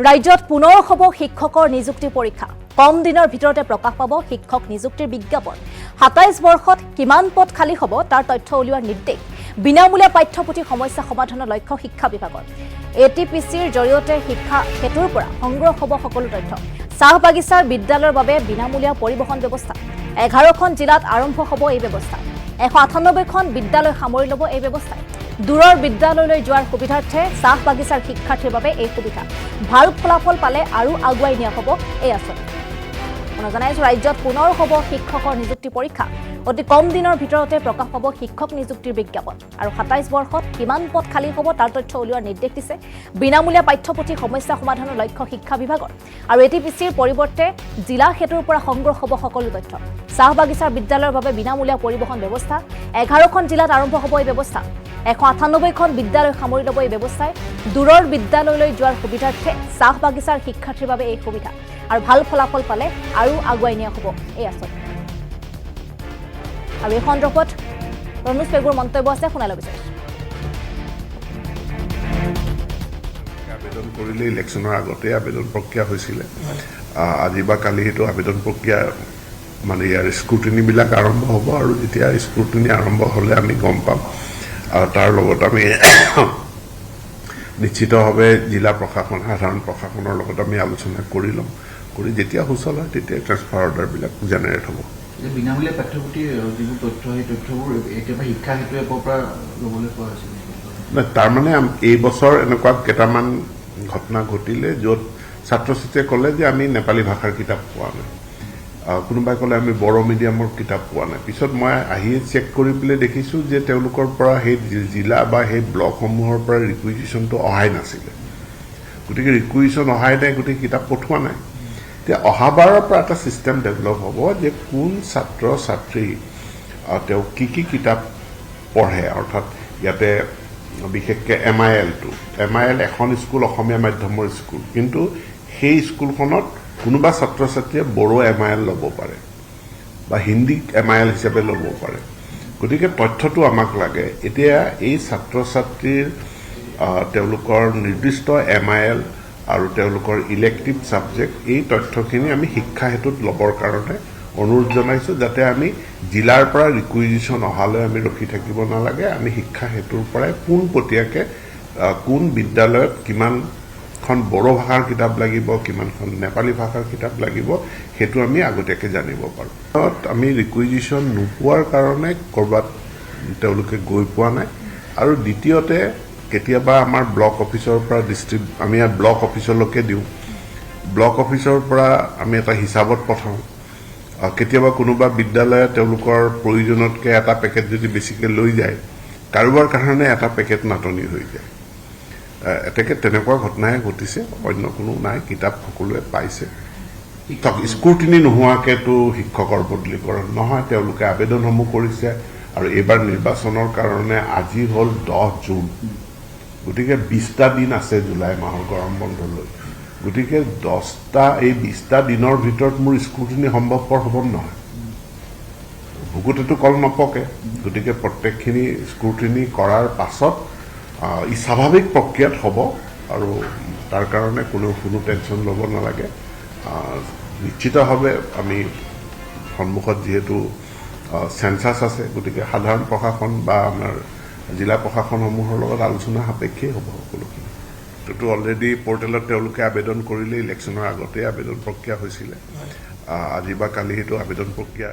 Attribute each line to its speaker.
Speaker 1: ৰাজ্যত পুনৰ হ'ব শিক্ষকৰ নিযুক্তি পৰীক্ষা কম দিনৰ ভিতৰতে প্ৰকাশ পাব শিক্ষক নিযুক্তিৰ বিজ্ঞাপন ২৭ বৰ্ষত কিমান পদ খালী হ'ব তাৰ তথ্য উলিওৱাৰ নিৰ্দেশ বিনামূলীয়া পাঠ্যপুথি সমস্যা সমাধানৰ লক্ষ্য শিক্ষা বিভাগৰ এটিপিচিৰ জৰিয়তে শিক্ষা হেতুৰ পৰা সংগ্ৰহ হ'ব সকলো তথ্য চাহ বাগিচাৰ বিদ্যালয়ৰ বাবে বিনামূলীয়া পৰিবহণ ব্যৱস্থা 11খন জিলাত আৰম্ভ হ'ব এই ব্যৱস্থা 198খন বিদ্যালয় সামৰি ল'ব এই ব্যৱস্থাই দূৰৰ বিদ্যালয়লৈ যোৱাৰ সুবিধাৰ্থে চাহ বাগিচাৰ শিক্ষাৰ্থীৰ বাবে এই সুবিধা ভাল ফলাফল পালে আৰু আগুৱাই নিয়া হ'ব এই আঁচনি জনাইছো ৰাজ্যত পুনৰ হ'ব শিক্ষকৰ নিযুক্তি পৰীক্ষা অতি কম দিনৰ ভিতৰতে প্ৰকাশ পাব শিক্ষক নিযুক্তিৰ বিজ্ঞাপন আৰু ২৭ বৰ্ষত কিমান পদ খালী হ'ব তাৰ তথ্য উলিওৱাৰ নিৰ্দেশ দিছে বিনামূলীয়া পাঠ্যপুথি সমস্যা সমাধানৰ লক্ষ্য শিক্ষা বিভাগৰ আৰু এটিপিচিৰ পৰিৱৰ্তে জিলা হেতুৰ পৰা সংগ্ৰহ হ'ব সকলো তথ্য চাহ বাগিচাৰ বিদ্যালয়ৰ বাবে বিনামূলীয়া পৰিবহণ ব্যৱস্থা 11খন জিলাত আৰম্ভ হ'ব এই ব্যৱস্থা 198খন বিদ্যালয় সামৰি ল'ব এই ব্যৱস্থাই দূৰৰ বিদ্যালয়লৈ যোৱাৰ সুবিধাৰ্থে চাহ বাগিচাৰ শিক্ষাৰ্থীৰ বাবে এই সুবিধা আৰু ভাল ফলাফল পালে আৰু আগুৱাই নিয়া হ'ব এই আঁচনি আৰু এই সন্দৰ্ভত ৰনোজ পেগুৰ মন্তব্য আছে শুনাই ল'ব বিচাৰিছোঁ
Speaker 2: আবেদন কৰিলে ইলেকশ্যনৰ আগতে আবেদন প্ৰক্ৰিয়া হৈছিলে আজি বা কালি সেইটো আবেদন প্ৰক্ৰিয়া মানে ইয়াৰ স্ক্ৰুটিনিবিলাক আৰম্ভ হ'ব আৰু যেতিয়া স্ক্ৰুটিনি আৰম্ভ হ'লে আমি গম পাম আৰু তাৰ লগত আমি নিশ্চিতভাৱে জিলা প্ৰশাসন সাধাৰণ প্ৰশাসনৰ লগত আমি আলোচনা কৰি ল'ম কৰি যেতিয়া সুচল হয় তেতিয়া ট্ৰেন্সফাৰ অৰ্ডাৰবিলাক জেনেৰেট হ'ব
Speaker 3: বিনামূলীয়া পাঠ্যপুথিৰ যিবোৰ তথ্য সেই তথ্যবোৰ একেবাৰে শিক্ষা হেতু এপৰ পৰা ল'বলৈ পোৱা হৈছে
Speaker 2: তাৰমানে এই বছৰ এনেকুৱা কেইটামান ঘটনা ঘটিলে য'ত ছাত্ৰ ছাত্ৰীয়ে ক'লে যে আমি নেপালী ভাষাৰ কিতাপ পোৱা নাই কোনোবাই ক'লে আমি বড়ো মিডিয়ামৰ কিতাপ পোৱা নাই পিছত মই আহি চেক কৰি পেলাই দেখিছোঁ যে তেওঁলোকৰ পৰা সেই জিলা বা সেই ব্লকসমূহৰ পৰা ৰিকুইজিশ্যনটো অহাই নাছিলে গতিকে ৰিকুইজিশ্যন অহাই নাই গতিকে কিতাপ পঠোৱা নাই এতিয়া অহাবাৰৰ পৰা এটা ছিষ্টেম ডেভেলপ হ'ব যে কোন ছাত্ৰ ছাত্ৰী তেওঁ কি কিতাপ পঢ়ে অৰ্থাৎ ইয়াতে বিশেষকৈ MIL এখন স্কুল অসমীয়া মাধ্যমৰ স্কুল কিন্তু সেই স্কুলখনত কোনোবা ছাত্ৰ ছাত্ৰীয়ে বড়ো MIL ল'ব পাৰে বা হিন্দী MIL হিচাপে ল'ব পাৰে গতিকে তথ্যটো আমাক লাগে এতিয়া এই ছাত্ৰ ছাত্ৰীৰ তেওঁলোকৰ নিৰ্দিষ্ট MIL আৰু তেওঁলোকৰ ইলেক্টিভ ছাবজেক্ট এই তথ্যখিনি আমি শিক্ষা হেতুত ল'বৰ কাৰণে অনুৰোধ জনাইছোঁ যাতে আমি জিলাৰ পৰা ৰিকুইজিশ্যন অহালৈ আমি ৰখি থাকিব নালাগে আমি শিক্ষা হেতুৰ পৰাই পোনপটীয়াকৈ কোন বিদ্যালয়ত কিমানখন বড়ো ভাষাৰ কিতাপ লাগিব কিমানখন নেপালী ভাষাৰ কিতাপ লাগিব সেইটো আমি আগতীয়াকৈ জানিব পাৰোঁ আমি ৰিকুইজিশ্যন নোপোৱাৰ কাৰণে ক'ৰবাত তেওঁলোকে গৈ পোৱা নাই আৰু দ্বিতীয়তে কেতিয়াবা আমাৰ ব্লক অফিচৰ পৰা আমি ইয়াত ব্লক অফিচলৈকে দিওঁ ব্লক অফিচৰ পৰা আমি এটা হিচাপত পঠাওঁ কেতিয়াবা কোনোবা বিদ্যালয়ে তেওঁলোকৰ প্ৰয়োজনতকৈ এটা পেকেট যদি বেছিকৈ লৈ যায় কাৰোবাৰ কাৰণে এটা পেকেট নাটনি হৈ যায় তেনেকুৱা ঘটনাহে ঘটিছে অন্য কোনো নাই কিতাপ সকলোৱে পাইছে স্ক্ৰুটিনি নোহোৱাকৈতো শিক্ষকৰ বদলীকৰণ নহয় তেওঁলোকে আবেদনসমূহ কৰিছে আৰু এইবাৰ নিৰ্বাচনৰ কাৰণে আজি হ'ল 10 জুন গতিকে 20টা দিন আছে জুলাই মাহৰ গৰম বন্ধলৈ গতিকে 20টা দিনৰ ভিতৰত মোৰ স্ক্ৰুটিনি সম্ভৱপৰ হ'ব নহয় ভুকুতেতো কল নপকে গতিকে প্ৰত্যেকখিনি স্ক্ৰুটিনি কৰাৰ পাছত ই স্বাভাৱিক প্ৰক্ৰিয়াত হ'ব আৰু তাৰ কাৰণে কোনো টেনশ্যন ল'ব নালাগে নিশ্চিতভাৱে আমি সন্মুখত যিহেতু চেঞ্চাছ আছে গতিকে সাধাৰণ প্ৰশাসন বা আমাৰ জিলা প্ৰশাসনসমূহৰ লগত আলোচনা সাপেক্ষেই হ'ব সকলোখিনি এইটো অলৰেডি পৰ্টেলত তেওঁলোকে আবেদন কৰিলে ইলেকশ্যনৰ আগতেই আবেদন প্ৰক্ৰিয়া হৈছিলে আজি বা কালি সেইটো আবেদন প্ৰক্ৰিয়া